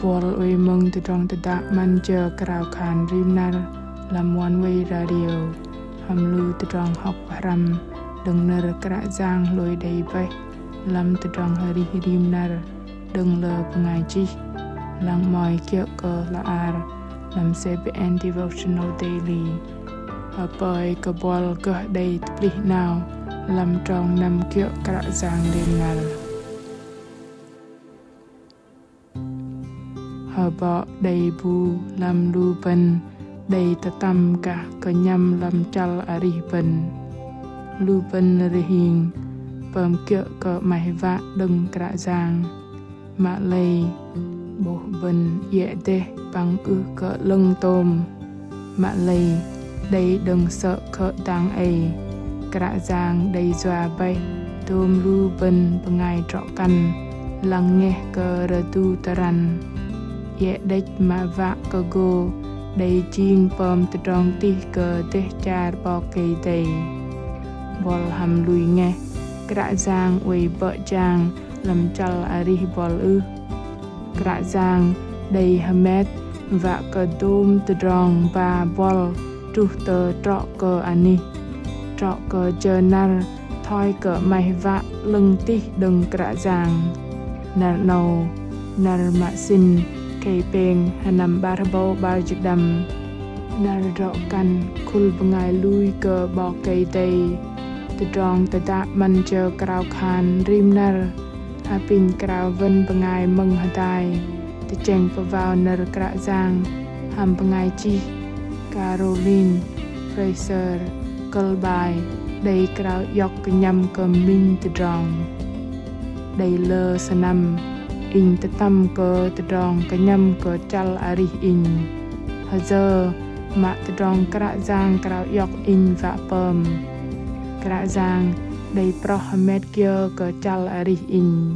Bol uy mong từ trong từ đạc man chờ krao khan rim nar làm one way radio hầm lưu từ trong học ram đừng nở kra giang lôi đầy bay làm từ trong hari rim nar đừng lờ pengai chi lang moi kia cơ la ar làm CBN devotional daily ở bơi cơ bol cơ đầy tli nào làm trong năm kia kra giang rim nar hờ bọ đầy bu làm lu bên đầy ta tâm cả cơ nhâm làm chal ari bên lu bên ri hiền bơm kia cơ mày vạ đừng kra giang mạ lây bộ bên dễ tê bằng cơ lưng tôm mạ lây đầy đừng sợ khợ tang ấy kra giang đầy dọa bay tôm lu bên ngày trọ căn lắng nghe cơ rơ tu taran dễ đếch mà vạ cơ gô đầy chiên bom từ trong tí cơ tê cha bò cây tây bol hầm lùi nghe kra giang uy vợ chàng làm chal ari bol kra giang đầy hamet vạ cơ tôm từ trong ba bol tru tờ trọ cơ ani trọ cơ chờ nar thoi cơ mày vạ lưng tí đừng kra giang nar nâu nar mạ xin cây beng hanam barbo barjidam nar rọ căn khul bengai lui cơ bò cây tây từ trong từ ta man chờ krao khan rim nar hapin krao vân bengai mừng hatai từ cheng vào nar kra giang ham bengai chi Caroline Fraser Colby đầy krao yok nhâm cơ minh từ trong đầy lơ sanam in te tam cơ te dong ke nhâm cơ chal ari in hazer ma te dong kra giang krao yok in va pom kra giang đầy pro hamet kia cơ chal ari in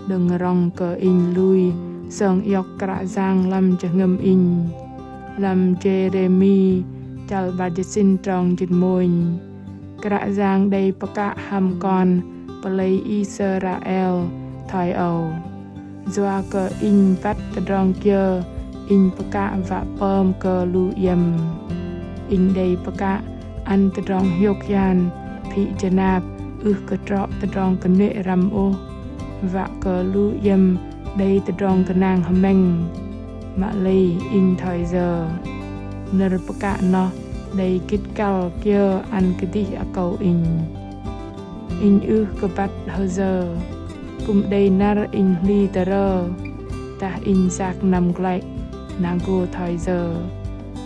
đừng rong cơ in lui song yok kra giang lam che ngâm in lam Jeremy chal ba sin trong jin moin kra giang đầy paka ham con play Israel thai âu doa cơ in vắt rong kia in paka và pom cơ lu yem in đây paka an rong hiok yan phi janab cơ trọ rong cơ nệ ram ô và cơ lu yem đây rong cơ nàng hameng mạ lây in thời giờ nơ paka no đây kít cal kia an cái đi a cầu in cơ bắt hơi giờ cùng đây nar in liter ta in sạc nằm lại nago thời giờ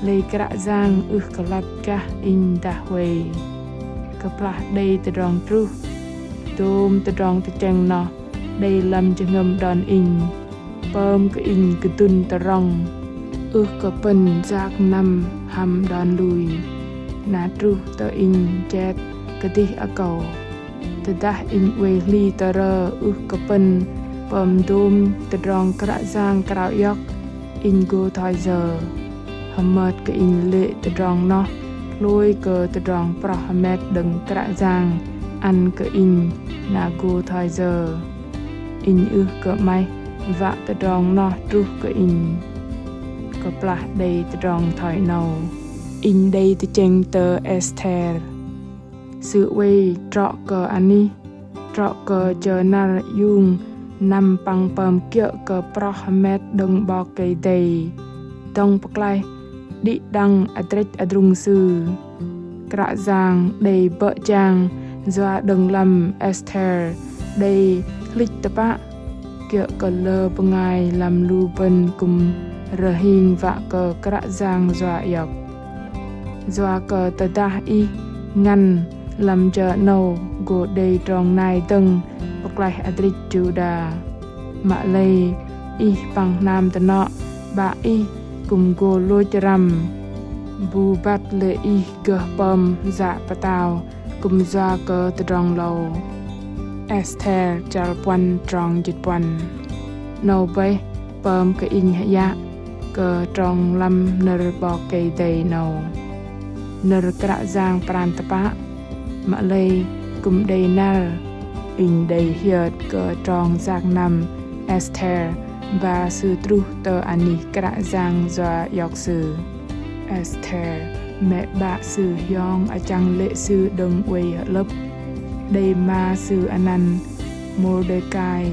lấy kra giang kalap ka in ta huay kapla đây từ rong tru tôm từ rong từ chang no đây làm cho ngâm đòn in bơm cái in cái tun từ rong cái pen sạc nằm ham đòn lùi na tru tờ in chết cái đi a cầu từ đã in quê liter cái pen bơm tôm từ rong kra giang krao yok in go thời giờ hamet cái in lệ từ rong nó lôi cơ từ rong prahamet đừng kra giang ăn cái in na go thời giờ in cái mai vạ từ rong nó tru cái in cái pla đây từ rong thời nào in đây từ cheng tờ Esther sự quay trọ cơ ani trọ cơ chờ nar yung nằm bằng bầm kia cơ prahamet đừng bò cây đầy tông bạc lai đi đăng adret adrung sư kra giang đầy bợ chàng doa đừng lầm Esther đầy lịch tập ạ kia cơ lơ bengai làm lu bên cùng rahing vạ cơ kra giang doa yọc doa cơ tờ đa y ngăn làm chờ nâu gồ đầy tròn nai tầng bạc lai adret juda mạ lây y bằng nam tờ nọ bà y cùng gồ lôi ram bu bat lệ y gờ bom dạ bà tàu cùng doa cơ tờ rong lâu Esther chal quan trong dịch quan nâu bay bom cái in hạ dạ cơ trong lâm nơ bò cây đầy nâu nơ kra giang pran tapa mạ lây cùng đầy nar in đầy hiệt cơ trong giang nằm Esther ba sư tru tờ ani kra giang doa yok sư Esther mẹ bạ sư yong a chang lệ sư đừng quay lớp đây ma sư anan Mordecai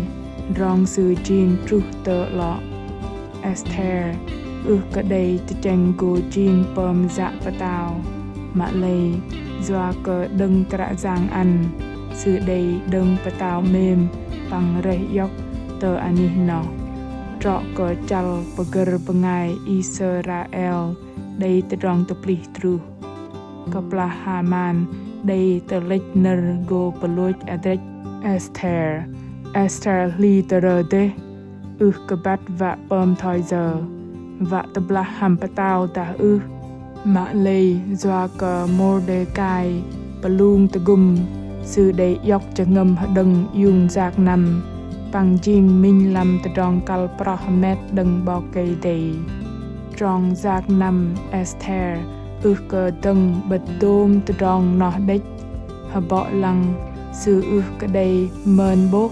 rong sư jin tru tờ lọ Esther cả đây tự tranh cô jin pom dạ bà tao mạ lây doa cờ đừng kra giang ăn sư đây đừng bà tao mềm bằng rây yok tờ ani nọ trọ cờ chal bager bengai Israel đây tự rong tự pli tru kapla Haman đây tự lệch nơ go peluch adrech Esther li tờ rơ đê cơ bát vạ pom thoi giờ vạ tập la hàm bà tao ta mạ lây doa cờ Mordecai palung tờ gum sư đầy yok cho ngâm đừng dùng giạc nằm bằng jin minh lâm tờ rong kal prahamet đừng bò cây đầy trong giạc nằm Esther cơ đừng bật đôm tờ rong nọ đích hà bọ lăng sư cơ đầy mơn bốc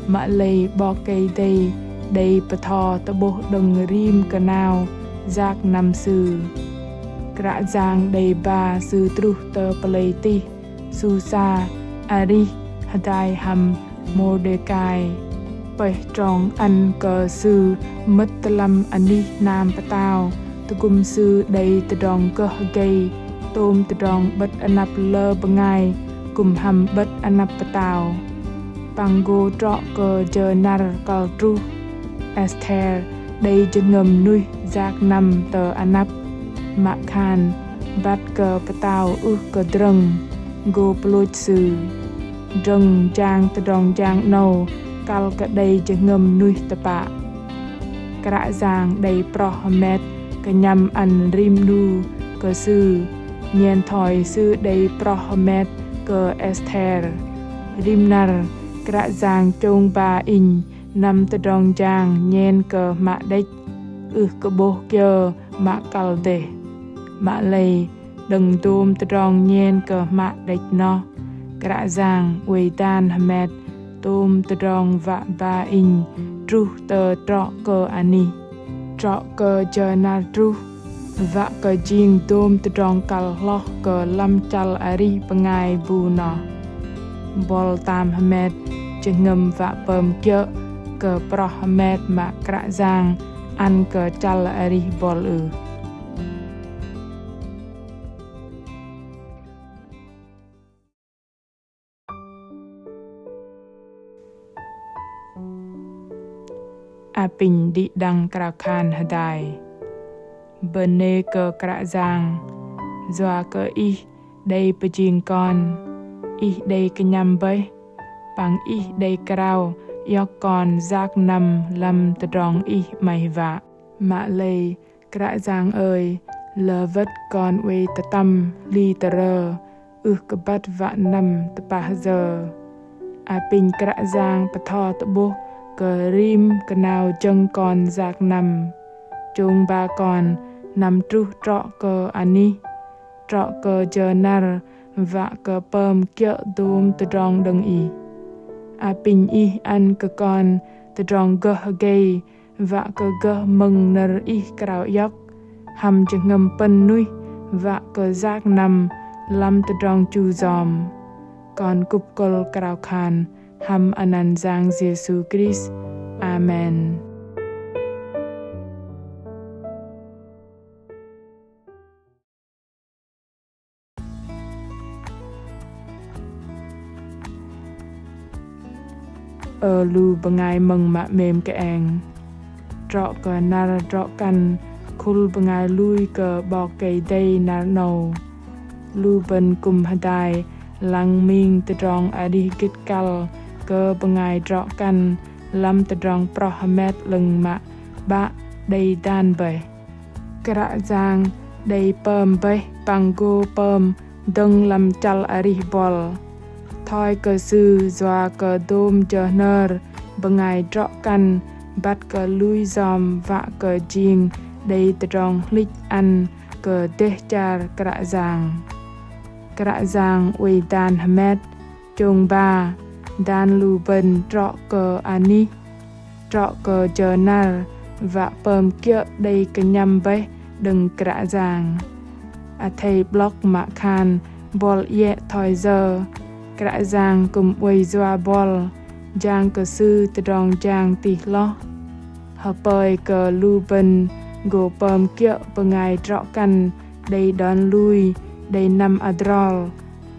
mạ lây bò cây đầy đây bà thò tờ bố đừng rim cờ nào giạc nằm sư kra giang đầy ba sư tru tờ palay ti Susa Ari Hadai Ham Mordecai bảy trong ăn cờ sư mất lâm ani nam bà tao tờ cung sư đầy tờ đòn cơ gây tôm tờ đòn bất anap lơ bengai cùng hầm bất anap bà tao pango trọ cờ giờ nar kal tru Esther đây cho ngầm nuôi giạc nằm tờ anap mạ khan bát cờ bà tao cờ drâng go peluch sư drâng trang tờ đòn trang nâu kal cả đây cho ngầm nuôi tờ bạ kra giang đầy prohamet cả nhằm ăn rim nu cờ sư nhen thòi sư đầy prohamet cờ Esther rimnar kra giang trông ba in nằm tờ đòn trang nhen cờ mạ đếch cờ bố kơ mạ kal đề mạ lây đừng tôm tờ rong nhen cờ mạ đếch nó kra giang quầy tan hamet tôm tờ rong vạ ba in tru tờ trọ cờ ani trọ cờ chờ na tru vạ cờ jing tôm tờ rong kal lo cờ lam chal ari pengai bu nó bol tam hamet chừng ngầm vạ pơm kơ cờ pro hamet mạ kra giang ăn cờ chal ari bol Apin di dang kra khan hadai bene cờ kra giang doa cờ đây pejing con đây kenyam bay bằng đây krao yok con giak nằm lâm tờ rong mày vạ mạ lây kra giang ơi lờ vất con uê tờ tâm li tờ rơ cơ bát vạ nằm tờ pa giờ Apin kra giang pa tho tờ bố cờ rim cờ nào chân con giạc nằm chung ba con nằm tru trọ cờ ani trọ cờ chờ nar vạ cờ pơm kẹo tôm tờ rong đừng Apin ăn cờ con tờ rong gơ gây vạ cờ gơ mừng nar krao yok hầm chừng ngầm pen nuôi vạ cờ giạc nằm lâm tờ rong chu dòm con cúp col krao khan Ham anan giang Giêsu Christ. Amen. Lu bengai mừng mạ mềm cái ang trọ cờ nar trọ căn khul bengai lui cờ bò cây đây nar nâu lu ben kum hadai lang ming tờ rong adi kit kal cơ bengai trọ căn lam tờ rong prohamet lưng mạ bạ đầy đan bể kra giang đầy pơm bể bằng go pơm đừng làm chal ari bol thoi cơ sư doa cơ đôm chờ nơ bengai trọ căn bắt cơ lui dòm vạ cơ jing đầy tờ rong lich ăn cơ teh char kra giang uy dan hamet chung ba dan lu ben trọ cơ ani trọ cờ journal và bơm kia đây cái nhằm bế đừng cả giang. Thầy blog mạ khan bol ye thoi giờ cả giang cùng quay doa bol giang cờ sư từ đòn giang tì lo. Hợp bơi cờ lưu bình gồ bơm kia bờ ngài trọ căn đây đón lui đây năm adrol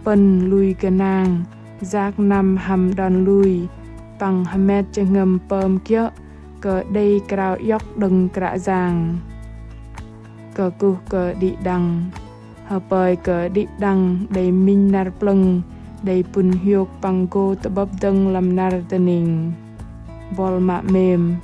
bần lui cái nàng giác năm hầm đòn lui bằng hamet cho ngầm bơm kia cờ đây cào yóc đừng cả giang cờ cu cờ đi đằng hợp bơi cờ đi đằng đầy minh nar plung đầy pun hiok bằng go tập bắp đằng làm nar tening bol mạ mềm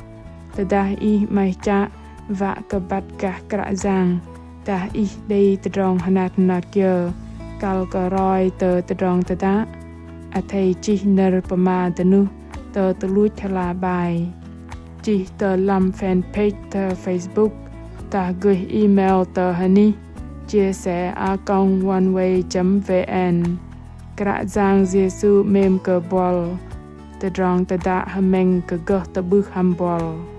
tờ i mai cha và cờ bát cả giang ta i đây tờ rong hanat nat kia cal cờ roi tờ rong tờ ta thầy chi ner pama tenu tờ lui thla bài chỉ tờ làm fanpage tờ Facebook ta gửi email tờ honey chia sẻ oneway.vn cả giang Giêsu mềm cờ bol tờ rong tờ đã hầm cờ gơ tờ bước hầm bol.